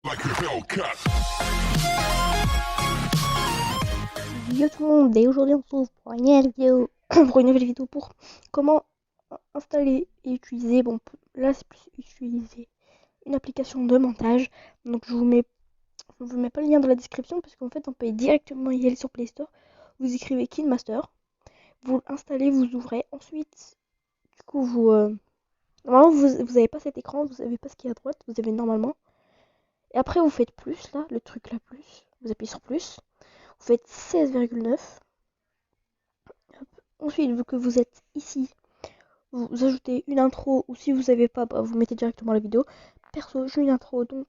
Yo tout le monde, et aujourd'hui on se retrouve pour une nouvelle vidéo, pour une nouvelle vidéo pour comment installer et utiliser, bon là c'est plus utiliser une application de montage. Donc je vous mets pas le lien dans la description parce qu'en fait on peut directement y aller sur Play Store. Vous écrivez KineMaster, vous l'installez, vous ouvrez, ensuite du coup normalement vous avez pas cet écran, vous avez pas ce qui est à droite, vous avez normalement. Et après vous faites plus là, le truc là plus, vous appuyez sur plus, vous faites 16,9. Ensuite, vu que vous êtes ici, vous ajoutez une intro, ou si vous n'avez pas, bah, vous mettez directement la vidéo. Perso, j'ai une intro, donc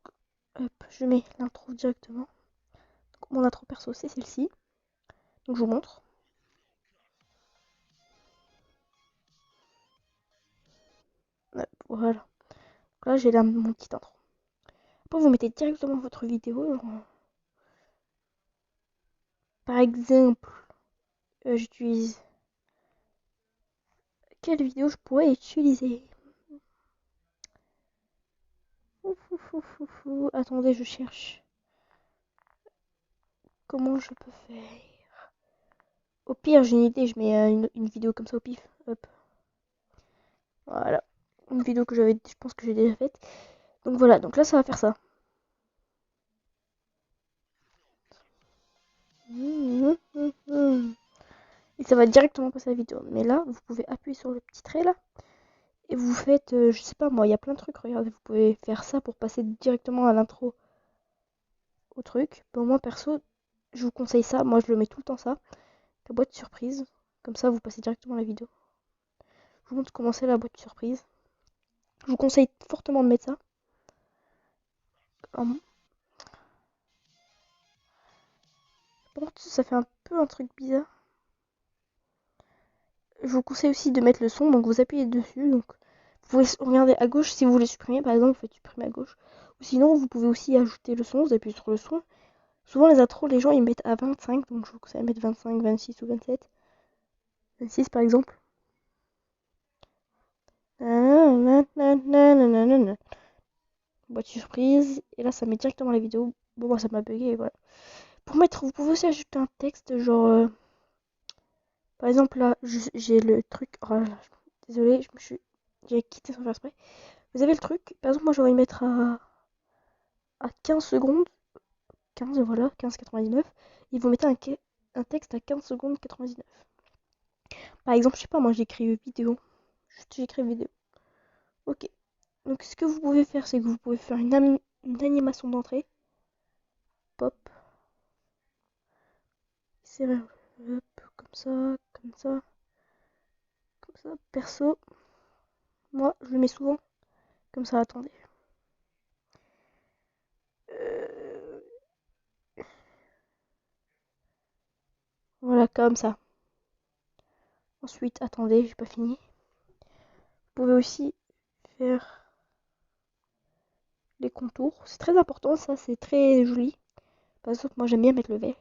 hop, je mets l'intro directement. Donc, mon intro perso, c'est celle-ci. Donc je vous montre. Hop, voilà. Donc là, j'ai là mon petit intro. Après, vous mettez directement votre vidéo. Genre, par exemple, j'utilise... Quelle vidéo je pourrais utiliser? Attendez, je cherche. Comment je peux faire? Au pire, j'ai une idée, je mets une vidéo comme ça au pif. Hop. Voilà. Une vidéo que je pense que j'ai déjà faite. Donc voilà, donc là ça va faire ça. Et ça va directement passer à la vidéo. Mais là, vous pouvez appuyer sur le petit trait là. Et vous faites, je sais pas moi, il y a plein de trucs. Regardez, vous pouvez faire ça pour passer directement à l'intro au truc. Bon, moi perso, je vous conseille ça. Moi je le mets tout le temps ça. La boîte surprise. Comme ça, vous passez directement à la vidéo. Je vous montre comment c'est la boîte surprise. Je vous conseille fortement de mettre ça. Par contre, ça fait un peu un truc bizarre. Je vous conseille aussi de mettre le son, donc vous appuyez dessus. Donc vous pouvez regarder à gauche si vous voulez supprimer, par exemple, vous faites supprimer à gauche. Ou sinon, vous pouvez aussi ajouter le son, vous appuyez sur le son. Souvent, les intros, les gens ils mettent à 25, donc je vous conseille de mettre 25, 26 ou 27. 26 par exemple. Boîte surprise, et là ça met directement la vidéo. Bon, moi ça m'a bugué, et voilà. Pour mettre, vous pouvez aussi ajouter un texte, genre. Par exemple, là, j'ai le truc. Oh là là, désolé, j'ai quitté sans faire exprès. Vous avez le truc, par exemple, moi j'aurais mettre à 15 secondes, 15 voilà, 15,99, et vous mettez un texte à 15 secondes 99. Par exemple, je sais pas, moi j'écris vidéo, juste j'écris vidéo. Ok, donc ce que vous pouvez faire, c'est que vous pouvez faire une animation d'entrée, pop, c'est hop, comme ça, comme ça, comme ça. Perso, moi je le mets souvent, comme ça, attendez. Euh, Voilà, comme ça. Ensuite, attendez, j'ai pas fini. Vous pouvez aussi faire les contours. C'est très important, ça, c'est très joli. Par exemple, moi j'aime bien mettre le vert.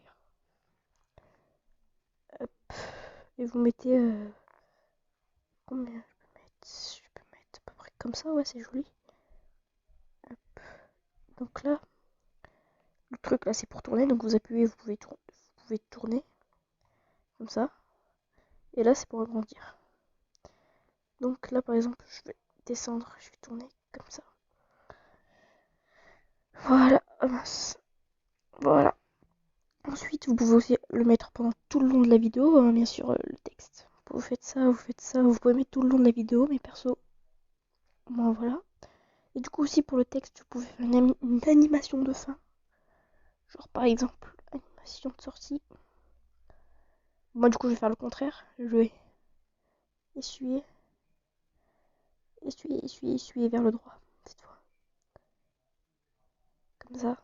Hop. Et vous mettez. Combien je peux mettre à peu près comme ça, ouais, c'est joli. Hop. Donc là, le truc là, c'est pour tourner. Donc vous appuyez, vous pouvez tourner comme ça. Et là, c'est pour agrandir. Donc là, par exemple, je vais descendre, je vais tourner comme ça. Voilà, oh mince. Voilà. Ensuite, vous pouvez aussi le mettre pendant tout le long de la vidéo, hein, bien sûr, le texte. Vous faites ça, vous faites ça, vous pouvez mettre tout le long de la vidéo, mais perso, moi voilà. Et du coup aussi pour le texte, vous pouvez faire une animation de fin. Genre par exemple, animation de sortie. Moi du coup je vais faire le contraire. Je vais essuyer, essuyer, essuyer, essuyer vers le droit, cette fois. Comme ça.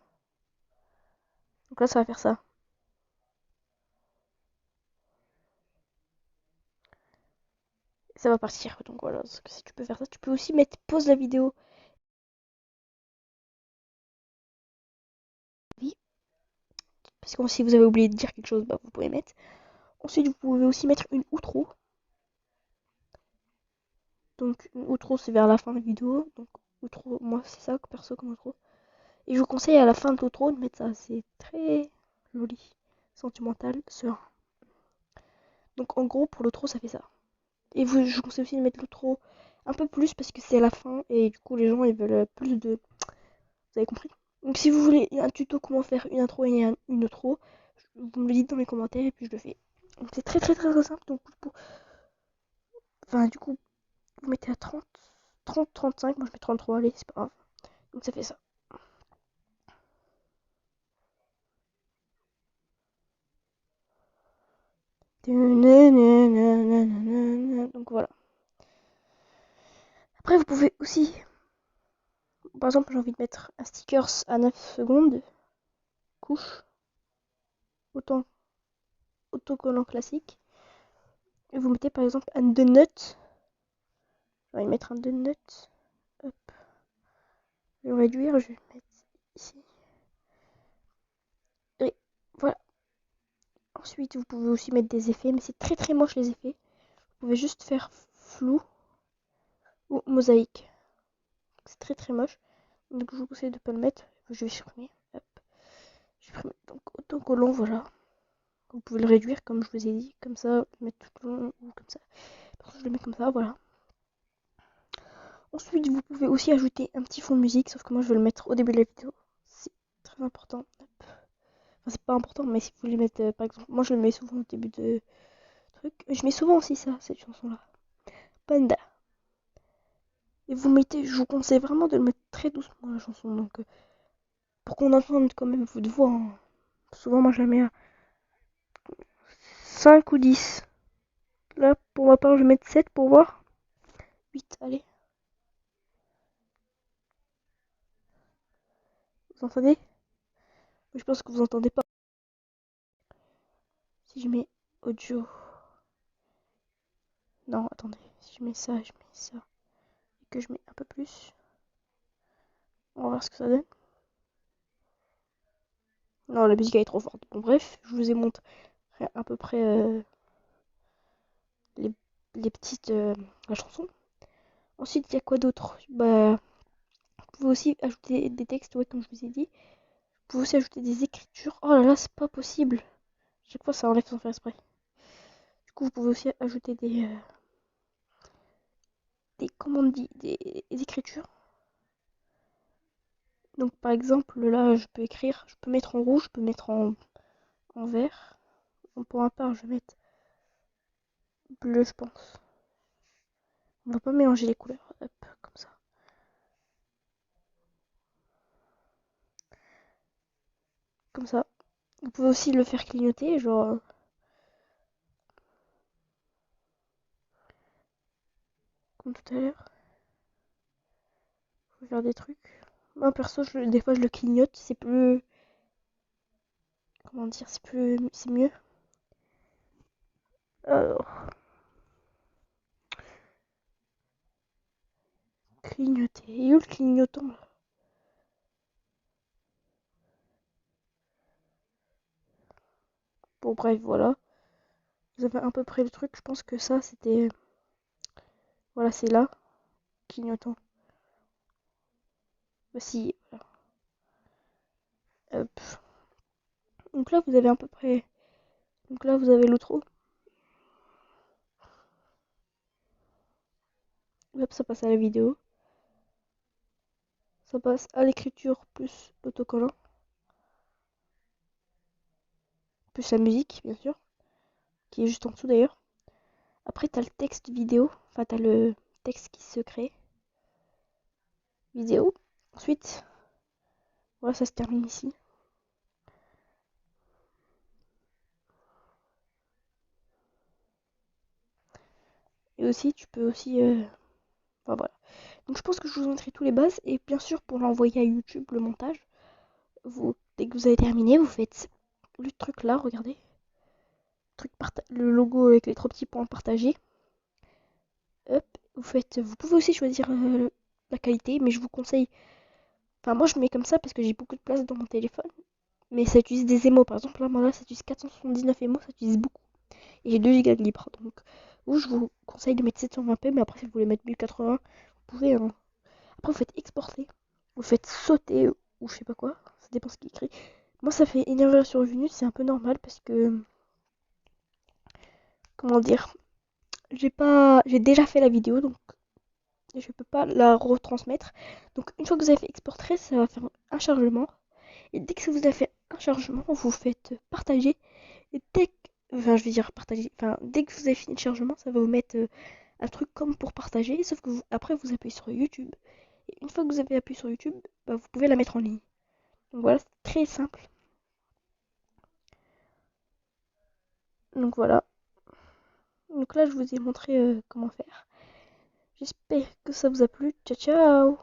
Donc là ça va faire ça. Et ça va partir. Donc voilà, si tu peux faire ça, tu peux aussi mettre pause la vidéo. Parce que si vous avez oublié de dire quelque chose, bah, vous pouvez mettre. Ensuite, vous pouvez aussi mettre une outro. Donc, une outro, c'est vers la fin de la vidéo. Donc, outro, moi, c'est ça, perso, comme outro. Et je vous conseille à la fin de l'outro de mettre ça. C'est très joli, sentimental, serein. Donc en gros, pour l'outro, ça fait ça. Et je vous conseille aussi de mettre l'outro un peu plus parce que c'est à la fin et du coup les gens ils veulent plus de... Vous avez compris? Donc si vous voulez un tuto comment faire une intro et une outro, vous me le dites dans les commentaires et puis je le fais. Donc c'est très très très très simple. Donc enfin du coup vous mettez à 35, moi je mets 33, allez c'est pas grave. Donc ça fait ça. Donc voilà. Après vous pouvez aussi, par exemple j'ai envie de mettre un stickers à 9 secondes, couche, autant autocollant classique. Et vous mettez par exemple un donut. Je vais mettre un donut. Hop. Je vais réduire, je vais le mettre ici. Et voilà. Ensuite, vous pouvez aussi mettre des effets, mais c'est très très moche les effets. Vous pouvez juste faire flou ou mosaïque. C'est très très moche. Donc je vous conseille de ne pas le mettre. Je vais supprimer. Hop. Supprimer. Donc autocollant, voilà. Vous pouvez le réduire comme je vous ai dit. Comme ça, le mettre tout le long ou comme ça. Parce que je le mets comme ça, voilà. Ensuite, vous pouvez aussi ajouter un petit fond de musique, sauf que moi je vais le mettre au début de la vidéo. C'est très important. Hop. Enfin, c'est pas important, mais si vous voulez mettre, par exemple, moi je le mets souvent au début de truc. Je mets souvent aussi ça, cette chanson-là. Panda. Et vous mettez, je vous conseille vraiment de le mettre très doucement la chanson, donc pour qu'on entende quand même votre voix. Hein. Souvent, moi je la mets à 5 ou 10. Là, pour ma part, je vais mettre 7 pour voir. 8, allez. Vous entendez? Je pense que vous entendez pas. Si je mets audio. Non, attendez. Si je mets ça, je mets ça. Et que je mets un peu plus. On va voir ce que ça donne. Non, la musique elle est trop forte. Bon, bref, je vous ai montré à peu près les, les petites. La chanson. Ensuite, il y a quoi d'autre? Bah, vous pouvez aussi ajouter des textes, ouais, comme je vous ai dit. Vous pouvez aussi ajouter des écritures. Oh là là, c'est pas possible. Chaque fois, ça enlève sans faire exprès. Du coup, vous pouvez aussi ajouter comment on dit, des écritures. Donc, par exemple, là, je peux écrire, je peux mettre en rouge, je peux mettre en vert. Donc, pour ma part, je vais mettre bleu, je pense. On va pas mélanger les couleurs. Hop, comme ça. Comme ça. Vous pouvez aussi le faire clignoter, genre. Comme tout à l'heure. Je vais faire des trucs. Moi, perso, des fois, je le clignote. C'est plus. Comment dire, c'est plus. C'est mieux. Alors. Clignoter. Et où le clignotant? Bon, bref, voilà. Vous avez à peu près le truc. Je pense que ça, c'était. Voilà, c'est là. Clignotant. Voici. Voilà. Hop. Donc là, vous avez à peu près. Donc là, vous avez l'outro. Hop, ça passe à la vidéo. Ça passe à l'écriture plus l'autocollant. Plus la musique, bien sûr. Qui est juste en dessous d'ailleurs. Après, t'as le texte vidéo. Enfin, t'as le texte qui se crée. Vidéo. Ensuite, voilà, ça se termine ici. Et aussi, tu peux aussi. Enfin, voilà. Donc, je pense que je vous montrerai tous les bases. Et bien sûr, pour l'envoyer à YouTube, le montage, dès que vous avez terminé, vous faites le truc là, regardez. Le logo avec les trois petits points partagés. Hop, vous pouvez aussi choisir la qualité, mais je vous conseille. Enfin, moi, je mets comme ça parce que j'ai beaucoup de place dans mon téléphone. Mais ça utilise des émos. Par exemple, là, moi, là, ça utilise 479 émos, ça utilise beaucoup. Et j'ai 2 Go de libre. Donc, je vous conseille de mettre 720p, mais après, si vous voulez mettre 1080, vous pouvez. Hein. Après, vous faites exporter. Vous faites sauter. ou je sais pas quoi, ça dépend ce qu'il écrit. Moi ça fait énerver sur une minute, c'est un peu normal parce que, comment dire, j'ai déjà fait la vidéo donc je peux pas la retransmettre. Donc une fois que vous avez fait exporter, ça va faire un chargement. Et dès que vous avez fait un chargement, vous faites partager. Et enfin je vais dire partager, enfin dès que vous avez fini le chargement, ça va vous mettre un truc comme pour partager, sauf que après vous appuyez sur YouTube. Et une fois que vous avez appuyé sur YouTube, bah, vous pouvez la mettre en ligne. Donc voilà, c'est très simple. Donc voilà. Donc là, je vous ai montré comment faire. J'espère que ça vous a plu. Ciao, ciao!